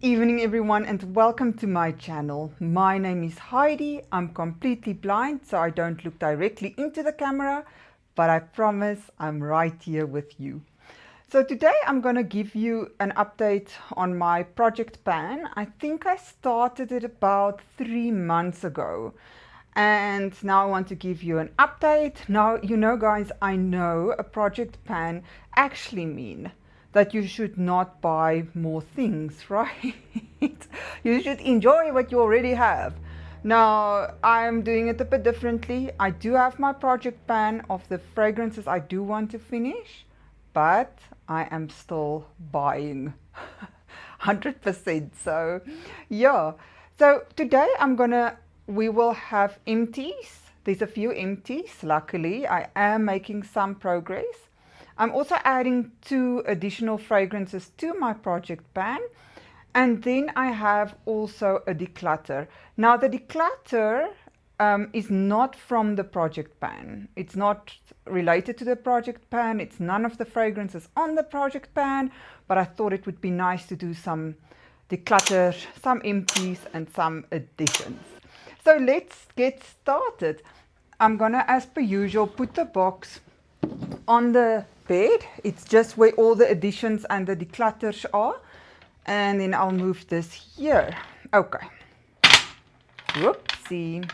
Evening everyone, and welcome to my channel. My name is Heidi. I'm completely blind, so I don't look directly into the camera, but I promise I'm right here with you. So today I'm going to give you an update on my Project Pan. I think I started it about 3 months ago. And now I want to give you an update. Now, you know guys, I know a Project Pan actually mean that you should not buy more things, right? You should enjoy what you already have. Now, I'm doing it a bit differently. I do have my Project Pan of the fragrances I do want to finish, but I am still buying 100%. So, yeah. So today we will have empties. There's a few empties. Luckily, I am making some progress. I'm also adding 2 additional fragrances to my Project Pan. And then I have also a declutter. Now the declutter is not from the Project Pan. It's not related to the Project Pan. It's none of the fragrances on the Project Pan, but I thought it would be nice to do some declutter, some empties and some additions. So let's get started. I'm gonna, as per usual, put the box on the bed. It's just where all the additions and the declutters are. And then I'll move this here. Okay. Whoopsie.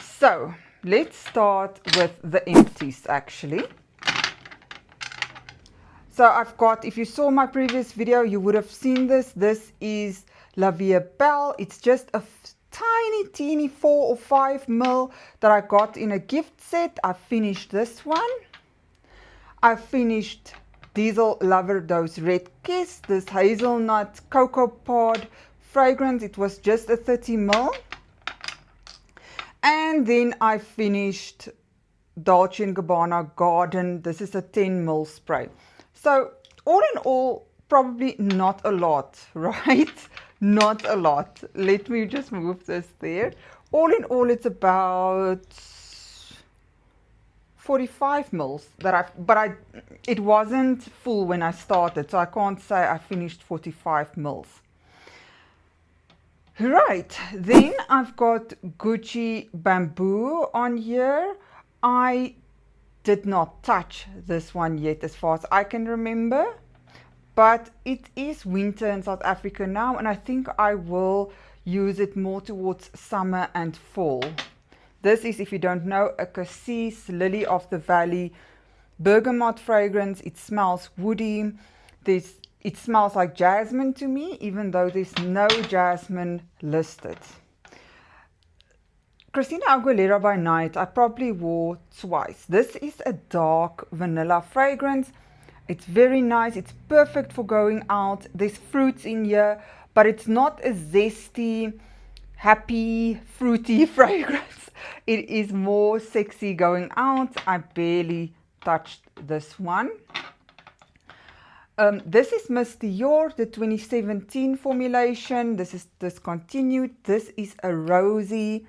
So let's start with the empties actually. So I've got, if you saw my previous video, you would have seen this. This is La Vie Belle. It's just a tiny, teeny 4 or 5 ml that I got in a gift set. I finished this one. I finished Diesel Lover Dose Red Kiss, this hazelnut cocoa pod fragrance. It was just a 30 ml. And then I finished Dolce & Gabbana Garden. This is a 10 ml spray. So all in all, probably not a lot, right? Not a lot. Let me just move this there. All in all, it's about 45 mils that it wasn't full when I started, so I can't say I finished 45 mils. Right, then I've got Gucci Bamboo on here. I did not touch this one yet as far as I can remember, but it is winter in South Africa now, and I think I will use it more towards summer and fall. This is, if you don't know, a Cassis Lily of the Valley bergamot fragrance. It smells woody. It smells like jasmine to me, even though there's no jasmine listed. Christina Aguilera by Night, I probably wore twice. This is a dark vanilla fragrance. It's very nice. It's perfect for going out. There's fruits in here, but it's not a zesty, happy, fruity fragrance. It is more sexy going out. I barely touched this one. This is Miss Dior, the 2017 formulation. This is discontinued. This is a rosy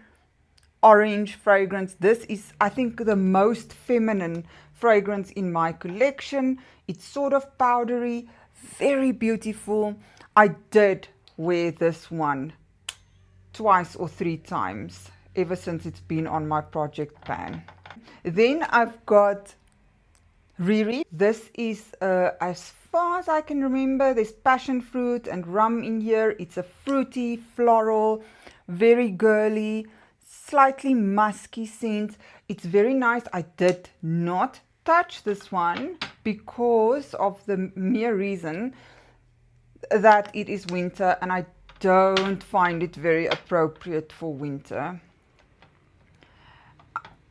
orange fragrance. This is, I think, the most feminine fragrance in my collection. It's sort of powdery, very beautiful. I did wear this one twice or 3 times ever since it's been on my Project Pan. Then I've got Riri. This is as far as I can remember, there's passion fruit and rum in here. It's a fruity, floral, very girly, slightly musky scent. It's very nice. I did not touch this one because of the mere reason that it is winter and I don't find it very appropriate for winter.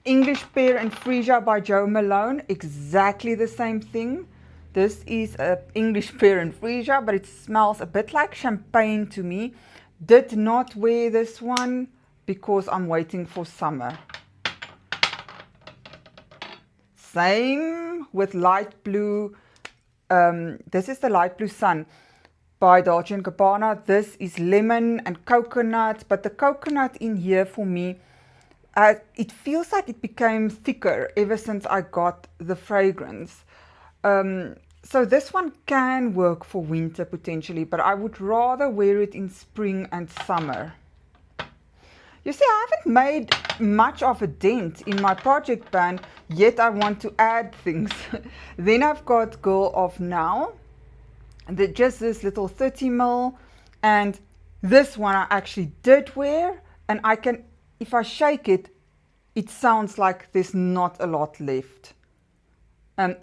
English Pear and Freesia by Jo Malone, exactly the same thing. This is a English Pear and Freesia, but it smells a bit like champagne to me. Did not wear this one because I'm waiting for summer. Same with Light Blue. This is the Light Blue Sun by Dolce & Gabbana. This is lemon and coconut, but the coconut in here for me, it feels like it became thicker ever since I got the fragrance. So this one can work for winter potentially, but I would rather wear it in spring and summer. You see, I haven't made much of a dent in my project pan, yet I want to add things. Then I've got Girl of Now, just this little 30 ml, and this one I actually did wear, and I can, if I shake it, it sounds like there's not a lot left.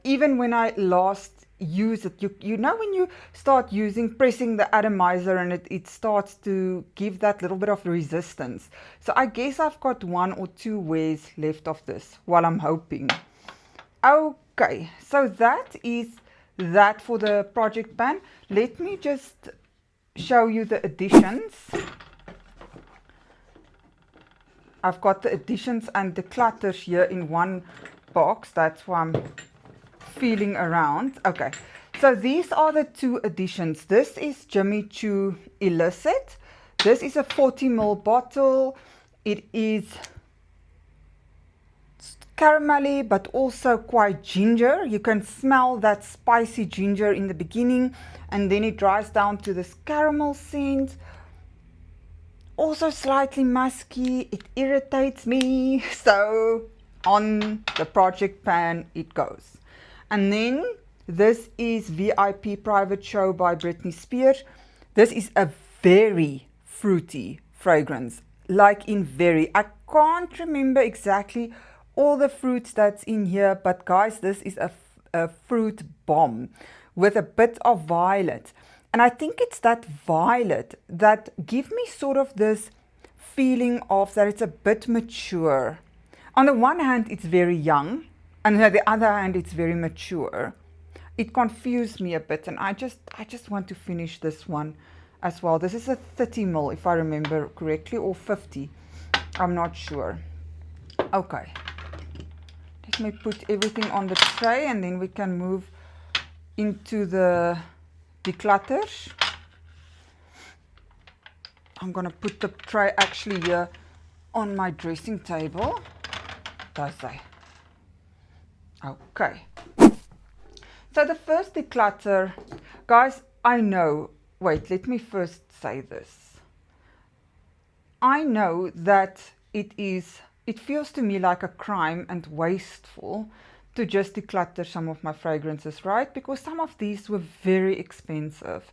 Even when I last use it, you know when you start pressing the atomizer and it starts to give that little bit of resistance. So I guess I've got 1 or 2 wears left of this while I'm hoping. Okay, so that is that for the project pan. Let me just show you the additions. I've got the additions and Declutters here in one box. That's why I'm feeling around. Okay, so these are the 2 additions. This is Jimmy Choo Illicit. This is a 40 ml bottle. It is caramelly but also quite ginger. You can smell that spicy ginger in the beginning, and then it dries down to this caramel scent. Also slightly musky. It irritates me, so on the project pan it goes. And then this is VIP Private Show by Britney Spears. This is a very fruity fragrance, like in very. I can't remember exactly all the fruits that's in here, but guys, this is a fruit bomb with a bit of violet. And I think it's that violet that gives me sort of this feeling of that it's a bit mature. On the one hand, it's very young, and on the other hand, it's very mature. It confused me a bit, and I just want to finish this one as well. This is a 30 ml, if I remember correctly, or 50. I'm not sure. Okay. Let me put everything on the tray, and then we can move into the Declutters. I'm going to put the tray actually here on my dressing table. Does they? Okay. So the first declutter, guys, I know, wait, let me first say this. I know that it feels to me like a crime and wasteful to just declutter some of my fragrances, right? Because some of these were very expensive.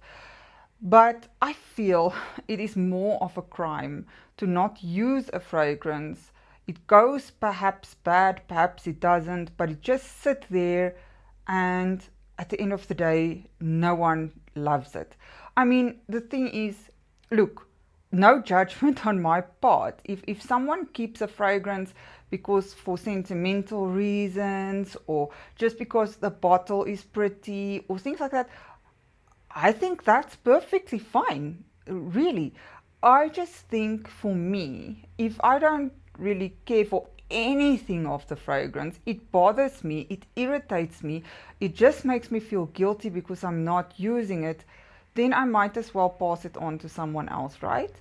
But I feel it is more of a crime to not use a fragrance. It goes perhaps bad, perhaps it doesn't, but it just sits there, and at the end of the day, no one loves it. I mean, the thing is, look, no judgment on my part. If someone keeps a fragrance because for sentimental reasons, or just because the bottle is pretty, or things like that, I think that's perfectly fine, really. I just think for me, if I don't really care for anything of the fragrance, it bothers me, it irritates me, it just makes me feel guilty because I'm not using it, then I might as well pass it on to someone else, right?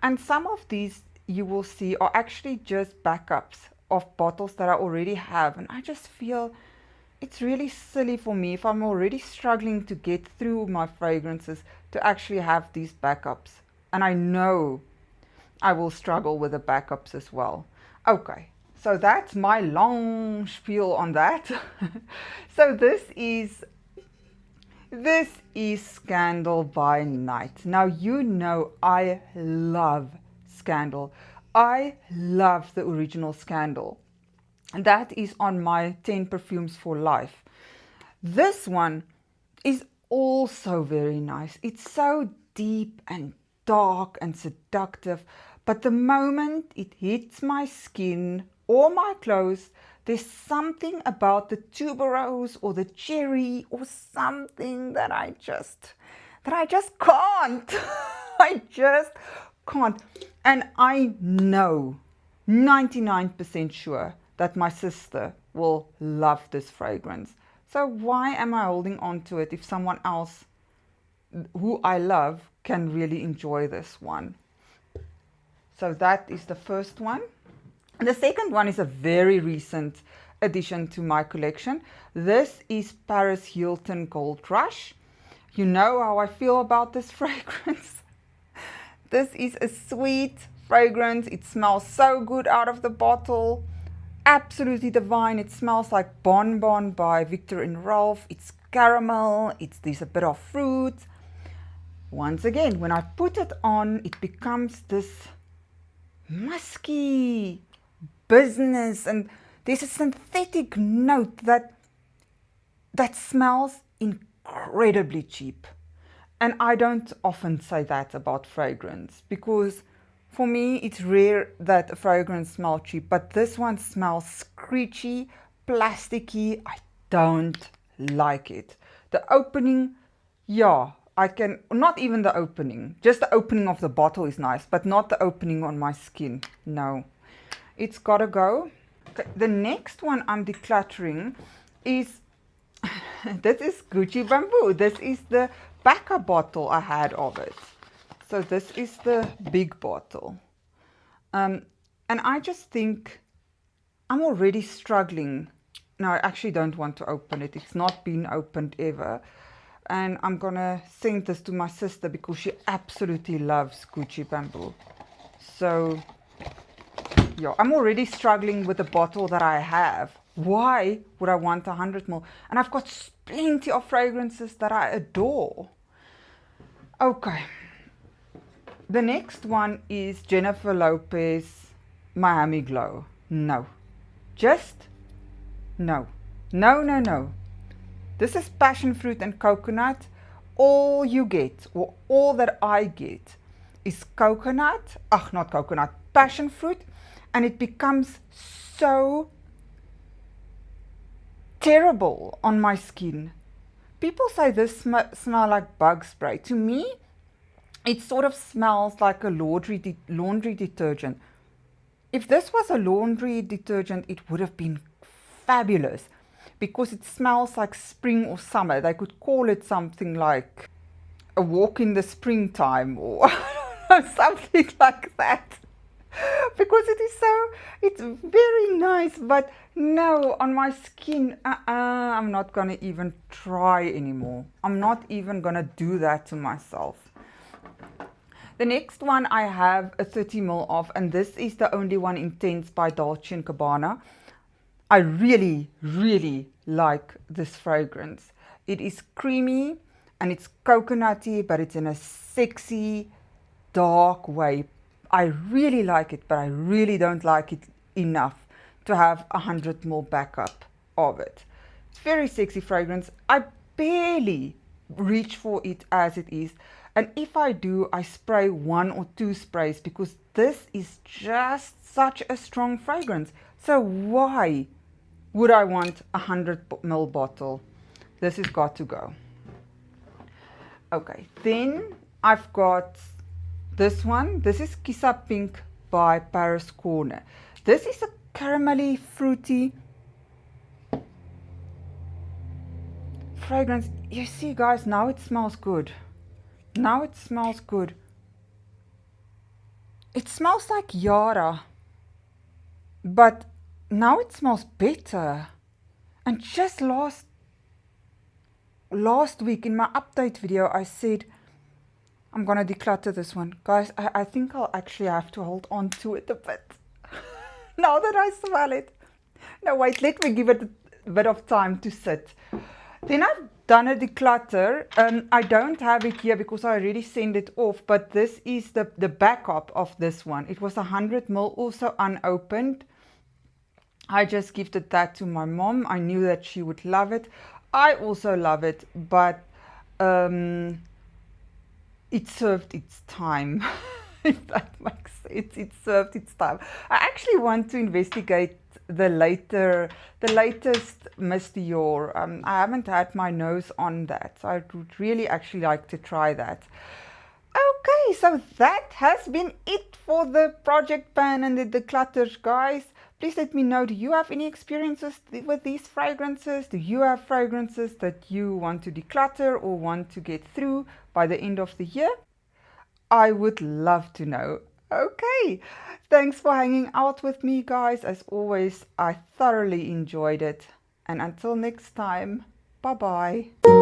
And some of these you will see are actually just backups of bottles that I already have, and I just feel it's really silly for me, if I'm already struggling to get through my fragrances, to actually have these backups. And I know I will struggle with the backups as well. Okay, so that's my long spiel on that. So this is Scandal by Night. Now, you know I love Scandal. I love the original Scandal. And that is on my 10 perfumes for life. This one is also very nice. It's so deep and dark and seductive, but the moment it hits my skin or my clothes, there's something about the tuberose or the cherry or something that I just can't. I just can't. And I know, 99% sure, that my sister will love this fragrance. So why am I holding on to it if someone else who I love can really enjoy this one? So that is the first one. And the second one is a very recent addition to my collection. This is Paris Hilton Gold Rush. You know how I feel about this fragrance. This is a sweet fragrance. It smells so good out of the bottle. Absolutely divine. It smells like Bonbon by Viktor and Rolf. It's caramel. There's a bit of fruit. Once again, when I put it on, it becomes this musky business, and there's a synthetic note that smells incredibly cheap. And I don't often say that about fragrance, because for me it's rare that a fragrance smells cheap, but this one smells screechy, plasticky. I don't like it. The opening, yeah, I can, not even the opening, just the opening of the bottle is nice, but not the opening on my skin. No, it's gotta go. Okay, the next one I'm decluttering is this is Gucci Bamboo. This is the backup bottle I had of it. So this is the big bottle. And I just think I'm already struggling. No, I actually don't want to open it. It's not been opened ever. And I'm gonna send this to my sister because she absolutely loves Gucci Bamboo. So yeah, I'm already struggling with the bottle that I have. Why would I want 100 ml? And I've got plenty of fragrances that I adore. Okay. The next one is Jennifer Lopez Miami Glow. No. Just no. No, no, no. This is passion fruit and coconut. All you get, or all that I get, is coconut. Not coconut, passion fruit. And it becomes so terrible on my skin. People say this smell like bug spray. To me, it sort of smells like a laundry detergent. If this was a laundry detergent, it would have been fabulous, because it smells like spring or summer. They could call it something like a walk in the springtime or something like that. Because it's very nice, but no, on my skin, I'm not gonna even try anymore. I'm not even gonna do that to myself. The next one I have a 30 ml of, and this is the Only One Intense by Dolce & Gabbana. I really, really like this fragrance. It is creamy and it's coconutty, but it's in a sexy, dark way. I really like it, but I really don't like it enough to have 100 ml backup of it. It's very sexy fragrance. I barely reach for it as it is. And if I do, I spray 1 or 2 sprays, because this is just such a strong fragrance. So why would I want 100 ml bottle? This has got to go. Okay, then I've got this one. This is Kissa Pink by Paris Corner. This is a caramelly, fruity fragrance. You see, guys, now it smells good. Now it smells good. It smells like Yara, but now it smells better. And just last week in my update video, I said I'm gonna declutter this one. Guys, I think I'll actually have to hold on to it a bit. Now that I smell it. No, wait, let me give it a bit of time to sit. Then I've done a declutter. I don't have it here because I already sent it off, but this is the backup of this one. It was 100 ml, also unopened. I just gifted that to my mom. I knew that she would love it. I also love it, but it served its time. If that makes sense. It served its time. I actually want to investigate the latest Miss Dior. I haven't had my nose on that, so I would really actually like to try that. Okay, so that has been it for the Project Pan and the Declutters, guys. Please let me know, do you have any experiences with these fragrances? Do you have fragrances that you want to declutter or want to get through by the end of the year? I would love to know. Okay, thanks for hanging out with me, guys. As always, I thoroughly enjoyed it. And until next time, bye bye.